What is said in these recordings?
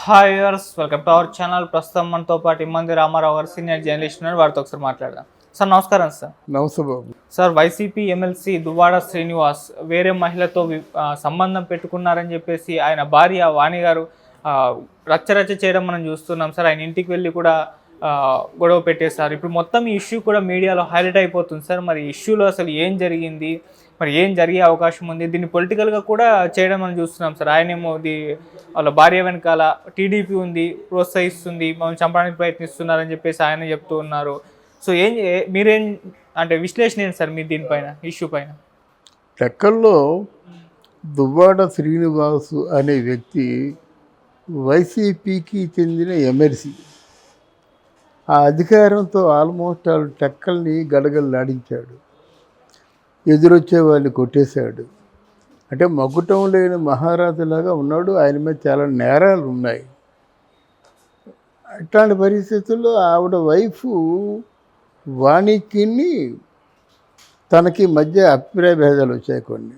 Hi viewers, welcome to our channel. ప్రస్తుతం మనతో పాటు ఇమ్మంది రామారావు గారు సీనియర్ జర్నలిస్ట్ ఉన్నారు. వారితో ఒకసారి మాట్లాడదాం. సార్ నమస్కారం. సార్ నమస్తే బాబు. సార్, వైసీపీ ఎమ్మెల్సీ దువ్వాడ శ్రీనివాస్ వేరే మహిళతో సంబంధం పెట్టుకున్నారని చెప్పేసి ఆయన భార్య వాణి గారు రచ్చరచ్చ చేయడం మనం చూస్తున్నాం. సార్, ఆయన ఇంటికి వెళ్ళి కూడా గొడవ పెట్టేశారు. ఇప్పుడు మొత్తం ఈ ఇష్యూ కూడా మీడియాలో హైలైట్ అయిపోతుంది. సార్, మరి ఇష్యూలో అసలు ఏం జరిగింది, మరి ఏం జరిగే అవకాశం ఉంది, దీన్ని పొలిటికల్గా కూడా చేయడం మనం చూస్తున్నాం. సార్, ఆయనేమో వాళ్ళ భార్య వెనకాల టీడీపీ ఉంది, ప్రోత్సహిస్తుంది, మనం చంపడానికి ప్రయత్నిస్తున్నారని చెప్పేసి ఆయన చెప్తూ ఉన్నారు. సో మీరేం అంటే విశ్లేషణ ఏంటి సార్ మీ దీనిపైన, ఇష్యూ పైన? టెక్కల్లో దువ్వాడ శ్రీనివాసు అనే వ్యక్తి వైసీపీకి చెందిన ఎమ్మెల్సీ. ఆ అధికారంతో ఆల్మోస్ట్ వాళ్ళు టెక్కల్ని గడగడలాడించాడు. ఎదురొచ్చే వాళ్ళని కొట్టేశాడు. అంటే మగ్గుటం లేని మహారాజులాగా ఉన్నాడు. ఆయన మీద చాలా నేరాలు ఉన్నాయి. అట్లాంటి పరిస్థితుల్లో ఆవిడ వైఫ్ వాణికి తనకి మధ్య అభిప్రాయ భేదాలు వచ్చాయి. కొన్ని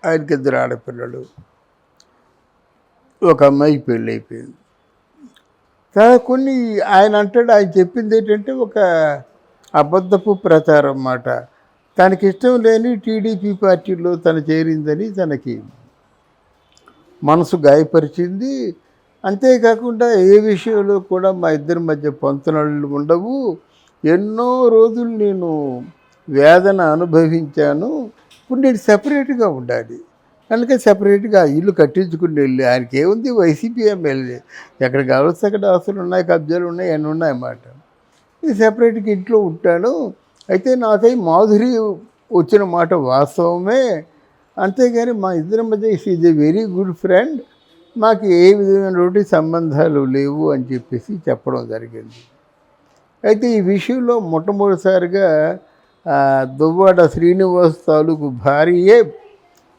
ఆయనకి 2 ఆడపిల్లలు, ఒక అమ్మాయికి పెళ్ళి అయిపోయింది. కొన్ని ఆయన అంటాడు, ఆయన చెప్పింది ఏంటంటే ఒక అబద్ధపు ప్రచారం అన్నమాట. తనకి ఇష్టం లేని టీడీపీ పార్టీలో తను చేరిందని తనకి మనసు గాయపరిచింది. అంతేకాకుండా ఏ విషయంలో కూడా మా ఇద్దరి మధ్య పొంతనళ్ళు ఉండవు, ఎన్నో రోజులు నేను వేదన అనుభవించాను, ఇప్పుడు నేను సెపరేట్గా ఉండాలి, అందుకే సెపరేట్గా ఇల్లు కట్టించుకుని వెళ్ళి, ఆయనకి ఏముంది, వైసీపీ ఎమ్మెల్యే, ఎక్కడ కావచ్చు అక్కడ ఆస్తులు ఉన్నాయి, కబ్జాలు ఉన్నాయి, అన్నీ ఉన్నాయన్నమాట. ఇది సెపరేట్గా ఇంట్లో ఉంటాను. అయితే నాకై మాధురి వచ్చిన మాట వాస్తవమే, అంతేగాని మా ఇద్దరి మధ్య is a very good friend, మాకు ఏ విధమైనటువంటి సంబంధాలు లేవు అని చెప్పేసి చెప్పడం జరిగింది. అయితే ఈ విషయంలో మొట్టమొదటిసారిగా దువ్వాడ శ్రీనివాస్ తాలూకు భార్యే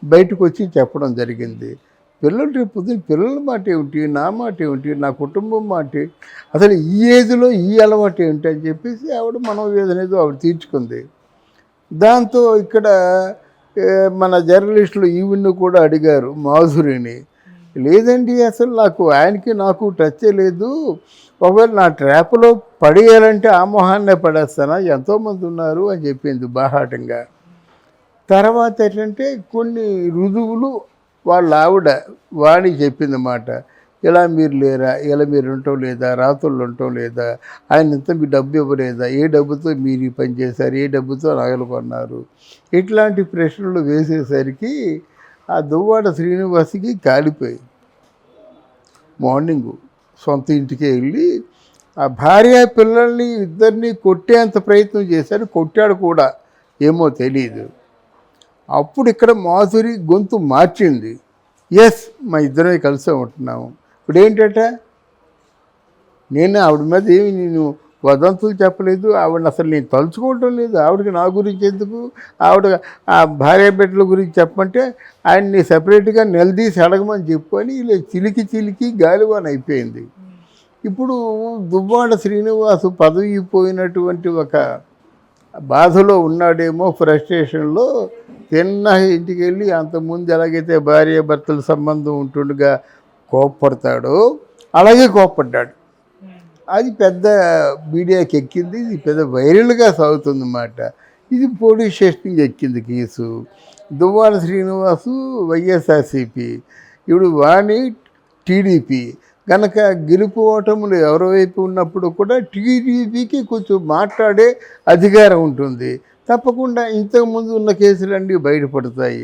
బయటకు వచ్చి చెప్పడం జరిగింది. పిల్లలు రేపు పొద్దున్న పిల్లల మాట ఏమిటి, నా మాట ఏమిటి, నా కుటుంబం మాట, అసలు ఈ ఏజ్లో ఈ అలవాటు ఏమిటి అని చెప్పేసి ఆవిడ మనోవేదన ఏదో ఆవిడ తీర్చుకుంది. దాంతో ఇక్కడ మన జర్నలిస్టులు ఈవిని కూడా అడిగారు మాధురిని, లేదండి అసలు ఆయనకి నాకు టచ్ లేదు, ఒకవేళ నా ట్రాప్లో పడేయాలంటే ఆ మొహాన్నే పడేస్తానా, ఎంతోమంది ఉన్నారు అని చెప్పింది బాహాటంగా. తర్వాత ఏంటంటే కొన్ని రుజువులు వాళ్ళ ఆవిడ వాణి చెప్పిందన్నమాట. ఇలా మీరు లేరా, ఇలా మీరు ఉండటం లేదా, రాత్రులు ఉండటం లేదా, ఆయన ఇంత మీ డబ్బు ఇవ్వలేదా, ఏ డబ్బుతో మీరు ఈ పని చేశారు, ఏ డబ్బుతో నగలు కొన్నారు, ఇట్లాంటి ప్రశ్నలు వేసేసరికి ఆ దువ్వాడ శ్రీనివాస్కి కాలిపోయి మార్నింగు సొంత ఇంటికి వెళ్ళి ఆ భార్య పిల్లల్ని ఇద్దరిని కొట్టేంత ప్రయత్నం చేశారు. కొట్టాడు కూడా, ఏమో తెలియదు. అప్పుడు ఇక్కడ మాధురి గొంతు మార్చింది, ఎస్ మా ఇద్దరే కలిసే ఉంటున్నాము. ఇప్పుడు ఏంటంటే నేను ఆవిడ మీద ఏమి నేను వదంతులు చెప్పలేదు, ఆవిడని అసలు నేను తలుచుకోవటం లేదు, ఆవిడకి నా గురించి ఎందుకు, ఆవిడ ఆ భార్య బిడ్డల గురించి చెప్పమంటే ఆయన్ని సపరేట్గా నిలదీసి అడగమని చెప్పుకొని ఇలా చిలికి గాలివాన్ అయిపోయింది. ఇప్పుడు దువ్వాడ శ్రీనివాసు పదవి పోయినటువంటి ఒక బాధలో ఉన్నాడేమో, ఫ్రస్ట్రేషన్లో తిన్న ఇంటికి వెళ్ళి అంతకుముందు ఎలాగైతే భార్య భర్తల సంబంధం ఉంటుండగా కోప్పడతాడో అలాగే కోప్పడ్డాడు. అది పెద్ద మీడియాకి ఎక్కింది, ఇది పెద్ద వైరల్గా సాగుతుంది అన్నమాట. ఇది పోలీస్ స్టేషన్కి ఎక్కింది కేసు. దువ్వాడ శ్రీనివాసు వైఎస్ఆర్సీపీ, ఇప్పుడు వాణి టీడీపీ కనుక గెలుపు ఓటములు ఎవరి వైపు ఉన్నప్పుడు కూడా టీడీపీకి కొంచెం మాట్లాడే అధికారం ఉంటుంది. తప్పకుండా ఇంతకుముందు ఉన్న కేసులన్నీ బయటపడతాయి.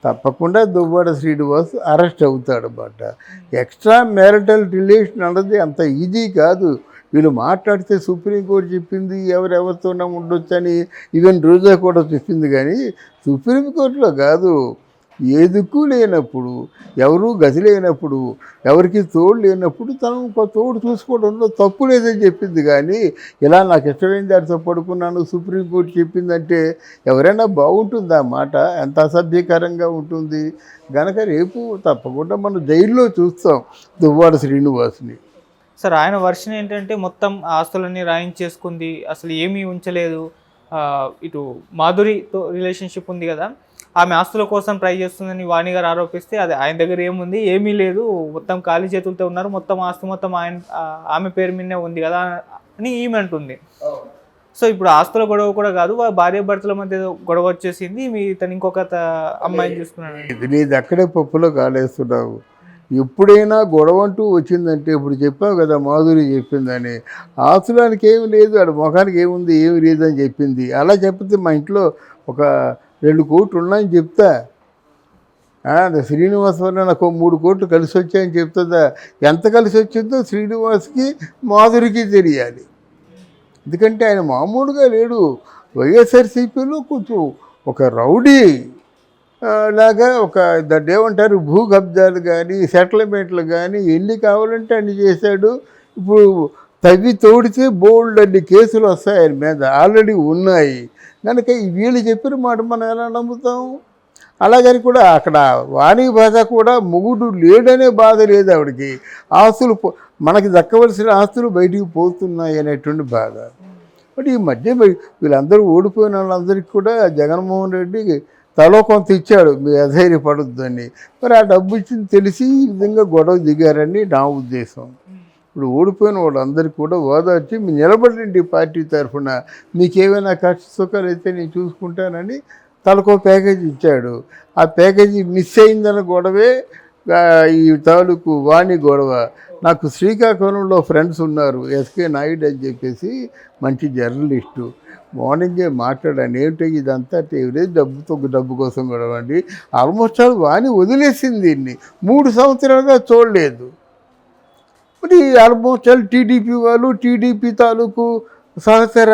తప్పకుండా దువ్వాడ శ్రీనివాస్ అరెస్ట్ అవుతాడు అన్నమాట. ఎక్స్ట్రా మ్యారిటల్ రిలేషన్ అన్నది అంత ఈజీ కాదు. వీళ్ళు మాట్లాడితే సుప్రీంకోర్టు చెప్పింది ఎవరెవరితోనే ఉండొచ్చని, ఈవెన్ రోజా కూడా చెప్పింది, కానీ సుప్రీంకోర్టులో కాదు. ఏ దిక్కు లేనప్పుడు, ఎవరూ గతి లేనప్పుడు, ఎవరికి తోడు లేనప్పుడు తను ఒక తోడు చూసుకోవడంలో తప్పు లేదని చెప్పింది. కానీ ఇలా నాకు ఇష్టమైన దారితో పడుకున్నాను సుప్రీంకోర్టు చెప్పిందంటే ఎవరైనా బాగుంటుందా మాట? ఎంత అసభ్యకరంగా ఉంటుంది. కనుక రేపు తప్పకుండా మనం జైల్లో చూస్తాం దువ్వాడ శ్రీనివాస్ని. సార్, ఆయన వర్షన్ ఏంటంటే మొత్తం ఆస్తులన్నీ రాయించేసుకుంది, అసలు ఏమీ ఉంచలేదు. ఇటు మాధురితో రిలేషన్షిప్ ఉంది కదా, ఆమె ఆస్తుల కోసం ట్రై చేస్తుందని వాణి గారు ఆరోపిస్తే అది ఆయన దగ్గర ఏముంది, ఏమీ లేదు, మొత్తం ఖాళీ చేతులతో ఉన్నారు, మొత్తం ఆస్తి మొత్తం ఆమె పేరు మీదనే ఉంది కదా అని ఈమె అంటుంది. సో ఇప్పుడు ఆస్తుల గొడవ కూడా కాదు, భార్య భర్తల మధ్య గొడవ వచ్చేసింది, తను ఇంకొక అమ్మాయిని చూసుకున్నాడు. ఇది నీది అక్కడే పప్పులో కాలేస్తున్నావు. ఎప్పుడైనా గొడవ అంటూ వచ్చిందంటే ఇప్పుడు చెప్పావు కదా, మాధురి చెప్పిందని, ఆస్తులానికి ఏమి లేదు, ఆడ ముఖానికి ఏముంది, ఏమి లేదని చెప్పింది. అలా చెప్తే మా ఇంట్లో ఒక 2 కోట్లు ఉన్నాయని చెప్తా. శ్రీనివాస్ వల్ల నాకు 3 కోట్లు కలిసి వచ్చాయని చెప్తుందా? ఎంత కలిసి వచ్చిందో శ్రీనివాస్కి మాధురికి తెలియాలి. ఎందుకంటే ఆయన మామూలుగా లేడు. వైఎస్ఆర్సీపీలో కొంచెం ఒక రౌడీ లాగా ఒక ఏమంటారు, భూ కబ్జాలు కానీ సెటిల్మెంట్లు కానీ ఎన్ని కావాలంటే అన్ని చేశాడు. ఇప్పుడు తవ్వి తోడితే బోల్డ్ అన్ని కేసులు వస్తాయి ఆయన మీద, ఆల్రెడీ ఉన్నాయి కనుక వీళ్ళు చెప్పిన మాట మనం ఎలా నమ్ముతాం? అలాగని కూడా అక్కడ వాణి బాధ కూడా మొగుడు లేడనే బాధ లేదు ఆవిడకి. ఆస్తులు మనకి దక్కవలసిన ఆస్తులు బయటికి పోతున్నాయి అనేటువంటి బాధ. బట్ ఈ మధ్య వీళ్ళందరూ ఓడిపోయిన వాళ్ళందరికీ కూడా జగన్మోహన్ రెడ్డి తలో కొంత ఇచ్చాడు, మీరు అధైర్యపడొద్దని. మరి ఆ డబ్బు ఇచ్చింది తెలిసి ఈ విధంగా గొడవ దిగారని నా ఉద్దేశం. ఇప్పుడు ఓడిపోయిన వాళ్ళందరికీ కూడా ఓదార్చి మీరు నిలబడండి పార్టీ తరఫున, మీకు ఏమైనా కష్ట సుఖాలు అయితే నేను చూసుకుంటానని తనకో ప్యాకేజీ ఇచ్చాడు. ఆ ప్యాకేజీ మిస్ అయిందన్న గొడవే ఈ తాలూకు వాణి గొడవ. నాకు శ్రీకాకుళంలో ఫ్రెండ్స్ ఉన్నారు, ఎస్కే నాయుడు అని చెప్పేసి మంచి జర్నలిస్టు. మార్నింగే మాట్లాడాను, ఏమిటో ఇదంతా ఎవరే డబ్బు కోసం గొడవ అండి. ఆల్మోస్ట్ ఆల్ వాణి వదిలేసింది దీన్ని, 3 సంవత్సరాలుగా చూడలేదు. మరి ఆల్మోస్ట్ ఆల్ టీడీపీ వాళ్ళు, టీడీపీ తాలూకు సహచర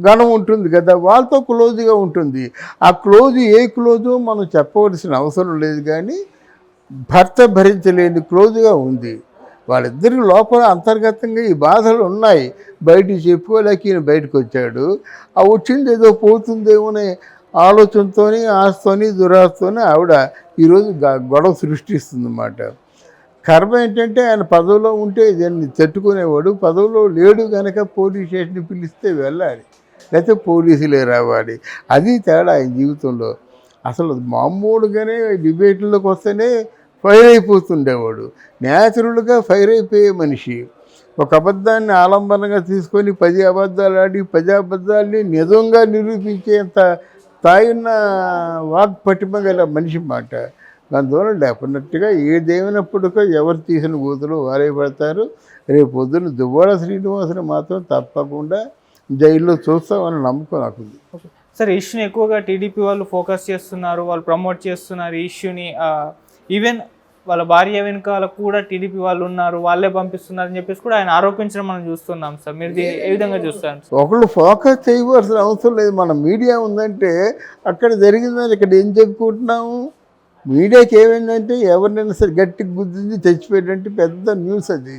గణం ఉంటుంది కదా, వాళ్ళతో క్లోజ్గా ఉంటుంది. ఆ క్లోజ్ ఏ క్లోజో మనం చెప్పవలసిన అవసరం లేదు, కానీ భర్త భరించలేని క్లోజ్గా ఉంది. వాళ్ళిద్దరి లోపల అంతర్గతంగా ఈ బాధలు ఉన్నాయి, బయటికి చెప్పుకోలేక ఈయన బయటకు వచ్చాడు. ఆ వచ్చింది ఏదో పోతుందేమోనే ఆలోచనతోని, ఆశతోని, దురాశతోని ఆవిడ ఈరోజు గొడవ సృష్టిస్తుందన్నమాట. కర్మ ఏంటంటే ఆయన పదవిలో ఉంటే దాన్ని తట్టుకునేవాడు, పదవిలో లేడు కనుక పోలీస్ స్టేషన్కి పిలిస్తే వెళ్ళాలి, లేకపోతే పోలీసులే రావాలి. అది తేడా ఆయన జీవితంలో. అసలు మామూలుగానే డిబేట్లోకి వస్తేనే ఫైర్ అయిపోతుండేవాడు, న్యాచురల్గా ఫైర్ అయిపోయే మనిషి. ఒక అబద్ధాన్ని ఆలంబనగా తీసుకొని 10 అబద్ధాలు ఆడి 10 అబద్ధాలని నిజంగా నిరూపించేంత స్థాయిన్న వాక్పటిమ గల మనిషి మాట. దానివల్ల డెఫినెట్గా ఏదేమైనప్పటికో ఎవరు తీసిన గోతులు వారే పడతారు. రేపు పొద్దున్న దువ్వాడ శ్రీనివాసుని మాత్రం తప్పకుండా జైల్లో చూస్తామని నమ్మకం నాకుంది. సార్, ఇష్యూని ఎక్కువగా టీడీపీ వాళ్ళు ఫోకస్ చేస్తున్నారు, వాళ్ళు ప్రమోట్ చేస్తున్నారు ఈ ఇష్యూని. ఈవెన్ వాళ్ళ భార్య వెనుకాల కూడా టీడీపీ వాళ్ళు ఉన్నారు, వాళ్ళే పంపిస్తున్నారు అని చెప్పేసి కూడా ఆయన ఆరోపించడం మనం చూస్తున్నాం సార్. మీరు దీన్ని ఏ విధంగా చూస్తారు? ఒకళ్ళు ఫోకస్ చేయవలసిన అవసరం లేదు. మన మీడియా ఉందంటే అక్కడ జరిగిందని ఇక్కడ ఏం చెప్పుకుంటున్నాము? మీడియాకి ఏమైందంటే ఎవరినైనా సరే గట్టికి గుద్దింది చచ్చిపోయేటంటే పెద్ద న్యూస్ అది.